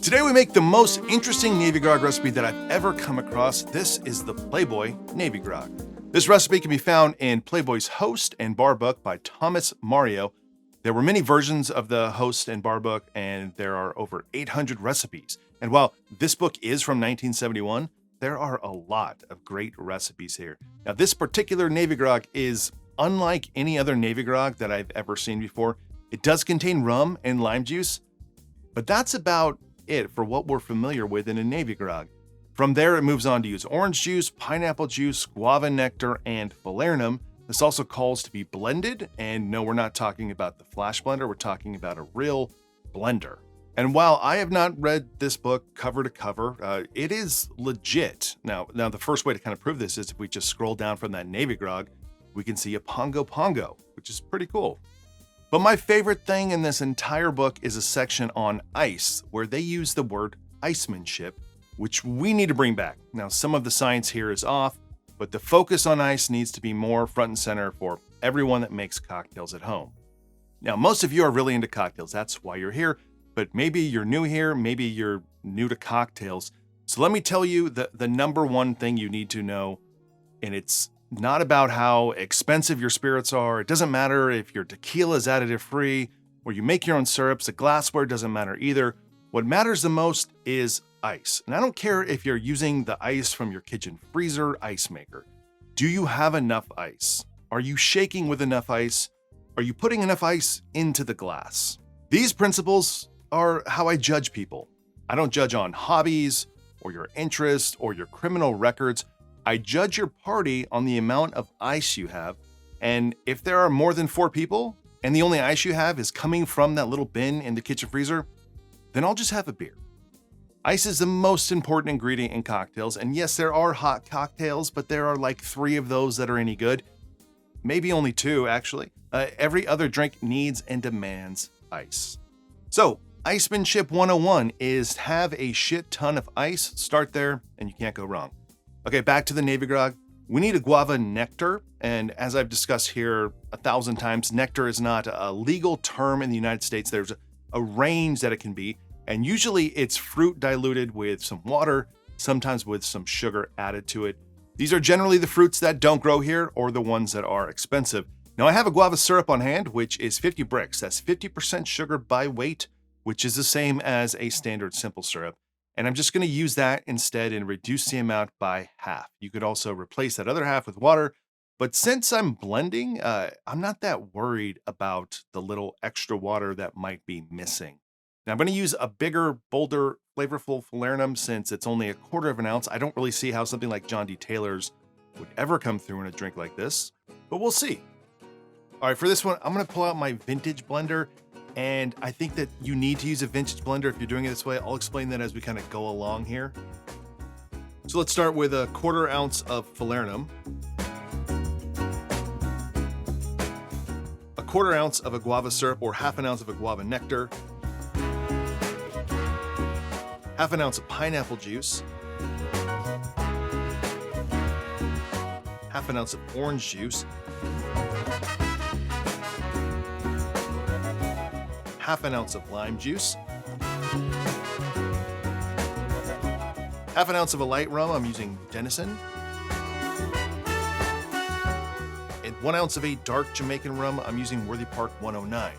Today we make the most interesting Navy Grog recipe that I've ever come across. This is the Playboy Navy Grog. This recipe can be found in Playboy's Host and Bar book by Thomas Mario. There were many versions of the Host and Bar book, and there are over 800 recipes. And while this book is from 1971, there are a lot of great recipes here. Now, this particular Navy Grog is unlike any other Navy Grog that I've ever seen before. It does contain rum and lime juice, but that's about it for what we're familiar with in a Navy Grog. From there, it moves on to use orange juice, pineapple juice, guava nectar, and falernum. This also calls to be blended, and no, we're not talking about the flash blender, we're talking about a real blender. And while I have not read this book cover to cover, it is legit. Now, the first way to kind of prove this is if we just scroll down from that Navy Grog, we can see a pongo, which is pretty cool. But my favorite thing in this entire book is a section on ice, where they use the word Icemanship, which we need to bring back. Now, some of the science here is off, but the focus on ice needs to be more front and center for everyone that makes cocktails at home. Now, most of you are really into cocktails. That's why you're here, but maybe you're new here, maybe you're new to cocktails. So let me tell you the number one thing you need to know, and it's not about how expensive your spirits are. It doesn't matter if your tequila is additive free or you make your own syrups. The glassware doesn't matter either. What matters the most is ice. And I don't care if you're using the ice from your kitchen freezer ice maker. Do you have enough ice? Are you shaking with enough ice? Are you putting enough ice into the glass? These principles are how I judge people. I don't judge on hobbies or your interests or your criminal records. I judge your party on the amount of ice you have, and if there are more than 4 people, and the only ice you have is coming from that little bin in the kitchen freezer, then I'll just have a beer. Ice is the most important ingredient in cocktails, and yes, there are hot cocktails, but there are like 3 of those that are any good. Maybe only 2, actually. Every other drink needs and demands ice. So, Icemanship 101 is have a shit ton of ice. Start there, and you can't go wrong. Okay, back to the Navy Grog. We need a guava nectar, and as I've discussed here 1,000 times, nectar is not a legal term in the United States. There's a range that it can be, and usually it's fruit diluted with some water, sometimes with some sugar added to it. These are generally the fruits that don't grow here or the ones that are expensive. Now, I have a guava syrup on hand, which is 50 bricks. That's 50% sugar by weight, which is the same as a standard simple syrup. And I'm just going to use that instead and reduce the amount by half. You could also replace that other half with water. But since I'm blending, I'm not that worried about the little extra water that might be missing. Now I'm going to use a bigger, bolder, flavorful falernum since it's only 1/4 of an ounce. I don't really see how something like John D. Taylor's would ever come through in a drink like this, but we'll see. All right, for this one, I'm going to pull out my vintage blender. And I think that you need to use a vintage blender if you're doing it this way. I'll explain that as we kind of go along here. So let's start with 1/4 ounce of falernum, 1/4 ounce of a guava syrup or 1/2 ounce of a guava nectar, 1/2 ounce of pineapple juice, 1/2 ounce of orange juice, 1/2 ounce of lime juice, 1/2 ounce of a light rum, I'm using Denison, and 1 ounce of a dark Jamaican rum, I'm using Worthy Park 109.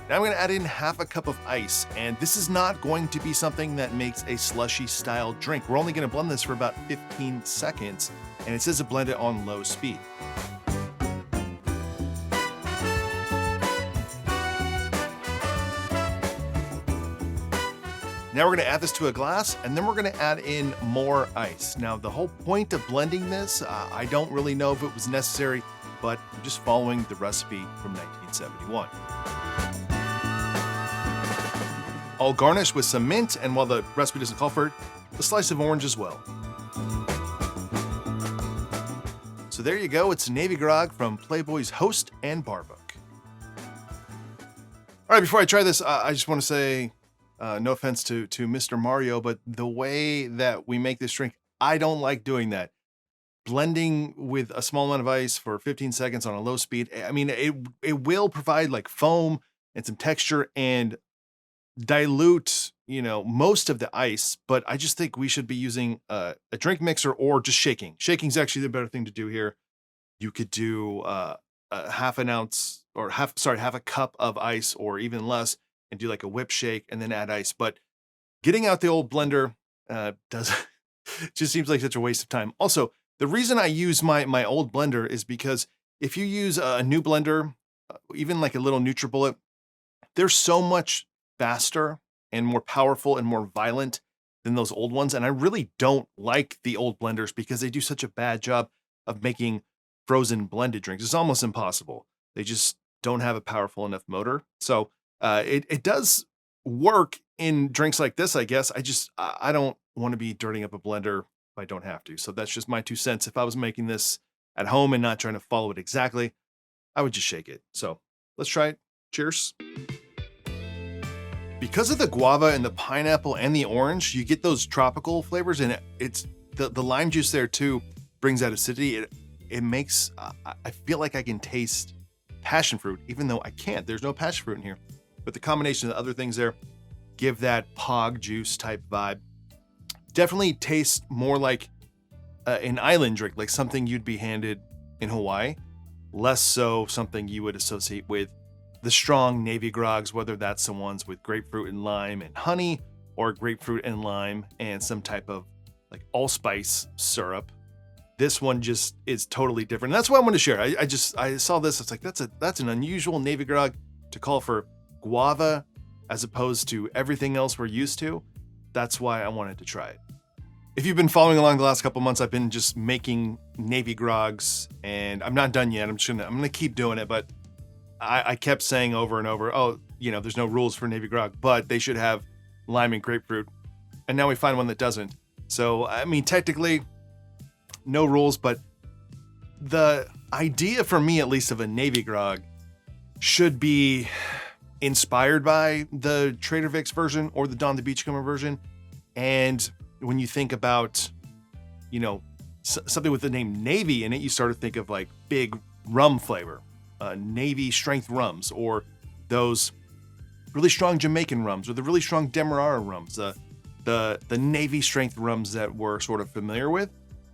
Now I'm going to add in 1/2 cup of ice, and this is not going to be something that makes a slushy style drink. We're only going to blend this for about 15 seconds, and it says to blend it on low speed. Now we're going to add this to a glass, and then we're going to add in more ice. Now, the whole point of blending this, I don't really know if it was necessary, but I'm just following the recipe from 1971. I'll garnish with some mint, and while the recipe doesn't call for it, a slice of orange as well. So there you go, it's Navy Grog from Playboy's Host and Bar book. All right, before I try this, I just want to say, no offense to Mr. Mario, but the way that we make this drink, I don't like doing that. Blending with a small amount of ice for 15 seconds on a low speed. I mean, it will provide like foam and some texture, and dilute, most of the ice, but I just think we should be using a drink mixer or just shaking. Shaking's actually the better thing to do here. You could do a half an ounce or half a cup of ice or even less and do like a whip shake and then add ice. But getting out the old blender does just seems like such a waste of time. Also, the reason I use my old blender is because if you use a new blender, even like a little NutriBullet, they're so much faster and more powerful and more violent than those old ones. And I really don't like the old blenders because they do such a bad job of making frozen blended drinks. It's almost impossible. They just don't have a powerful enough motor. So it does work in drinks like this, I guess. I don't want to be dirtying up a blender if I don't have to. So that's just my 2 cents. If I was making this at home and not trying to follow it exactly, I would just shake it. So let's try it. Cheers. Because of the guava and the pineapple and the orange, you get those tropical flavors, and it's the lime juice there too brings that acidity. It makes, I feel like I can taste passion fruit, even though I can't. There's no passion fruit in here. But the combination of the other things there give that pog juice type vibe. Definitely tastes more like an island drink, like something you'd be handed in Hawaii. Less so something you would associate with the strong Navy Grogs, whether that's the ones with grapefruit and lime and honey, or grapefruit and lime and some type of like allspice syrup. This one just is totally different. And that's what I want to share. I saw this. It's like, that's an unusual Navy Grog to call for guava as opposed to everything else we're used to. That's why I wanted to try it. If you've been following along the last couple months, I've been just making Navy Grogs, and I'm not done yet. I'm gonna keep doing it, but I kept saying over and over, there's no rules for Navy Grog, but they should have lime and grapefruit. And now we find one that doesn't. So, I mean, technically, no rules, but the idea for me, at least, of a Navy Grog should be inspired by the Trader Vic's version or the Don the Beachcomber version. And when you think about, something with the name Navy in it, you start to think of like big rum flavor. Navy strength rums, or those really strong Jamaican rums, or the really strong Demerara rums, the Navy strength rums that we're sort of familiar with.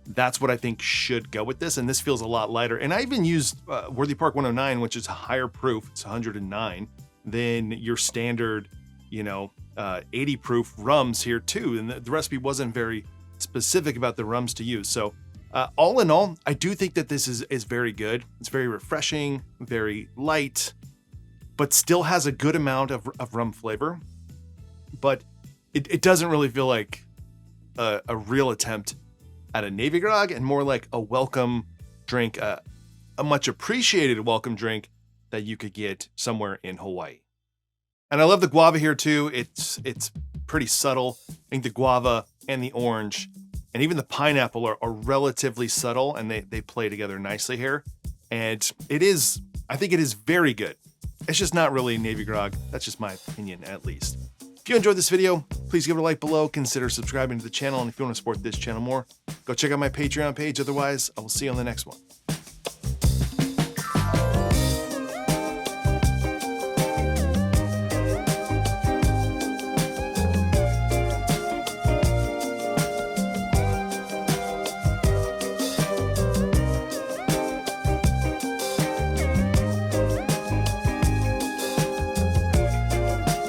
That's what I think should go with this, and this feels a lot lighter. And I even used Worthy Park 109, which is a higher proof. It's 109 than your standard, 80 proof rums here too. And the recipe wasn't very specific about the rums to use. So all in all, I do think that this is very good. It's very refreshing, very light, but still has a good amount of rum flavor. But it doesn't really feel like a real attempt at a Navy Grog, and more like a welcome drink, a much appreciated welcome drink that you could get somewhere in Hawaii. And I love the guava here too. It's pretty subtle. I think the guava and the orange and even the pineapple are relatively subtle, and they play together nicely here. And I think it is very good. It's just not really Navy Grog. That's just my opinion, at least. If you enjoyed this video, please give it a like below. Consider subscribing to the channel. And if you want to support this channel more, go check out my Patreon page. Otherwise, I will see you on the next one.